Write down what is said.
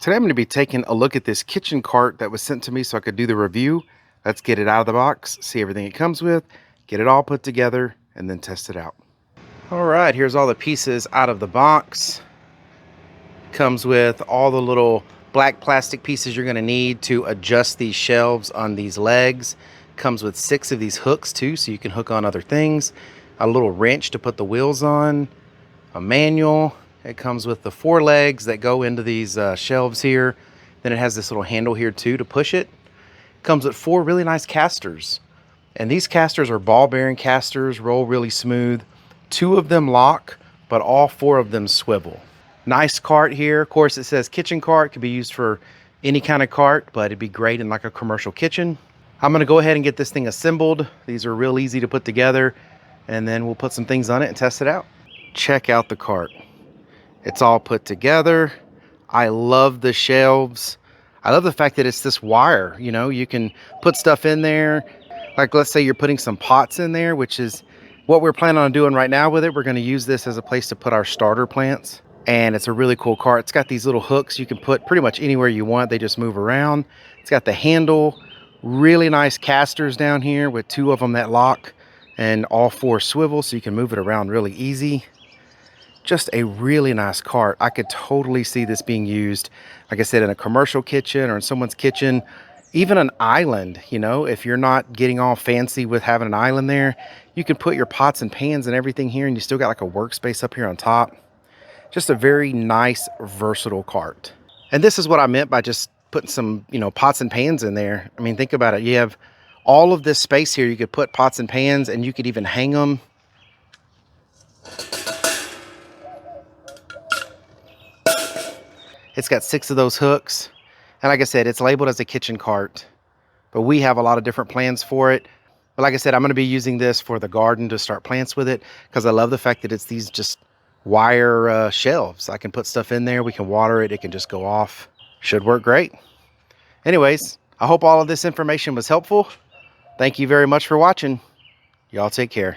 Today I'm going to be taking a look at this kitchen cart that was sent to me so I could do the review. Let's get it out of the box, see everything it comes with, get it all put together, and then test it out. All right, here's all the pieces out of the box. Comes with all the little black plastic pieces you're going to need to adjust these shelves on these legs. Comes with 6 of these hooks too, so you can hook on other things. A little wrench to put the wheels on, a manual. It comes with the 4 legs that go into these shelves here. Then it has this little handle here too to push it. Comes with 4 really nice casters. And these casters are ball bearing casters, roll really smooth. 2 of them lock, but all 4 of them swivel. Nice cart here. Of course, it says kitchen cart. Could be used for any kind of cart, but it'd be great in like a commercial kitchen. I'm gonna go ahead and get this thing assembled. These are real easy to put together, and then we'll put some things on it and test it out. Check out the cart. It's all put together. I love the shelves. I love the fact that it's this wire, you know, you can put stuff in there. Like let's say you're putting some pots in there, which is what we're planning on doing right now with it. We're going to use this as a place to put our starter plants. And it's a really cool cart. It's got these little hooks you can put pretty much anywhere you want. They just move around. It's got the handle, really nice casters down here with 2 of them that lock, and all 4 swivel so you can move it around really easy. Just a really nice cart. I could totally see this being used, like I said, in a commercial kitchen or in someone's kitchen, even an island. You know, if you're not getting all fancy with having an island there, you can put your pots and pans and everything here, and you still got like a workspace up here on top. Just a very nice, versatile cart. And this is what I meant by just putting some, you know, pots and pans in there. I mean, think about it. You have all of this space here. You could put pots and pans, and you could even hang them. It's got 6 of those hooks. And like I said, it's labeled as a kitchen cart, but we have a lot of different plans for it. But like I said, I'm going to be using this for the garden to start plants with it, because I love the fact that it's these just wire shelves. I can put stuff in there. We can water it. It can just go off. Should work great. Anyways, I hope all of this information was helpful. Thank you very much for watching. Y'all take care.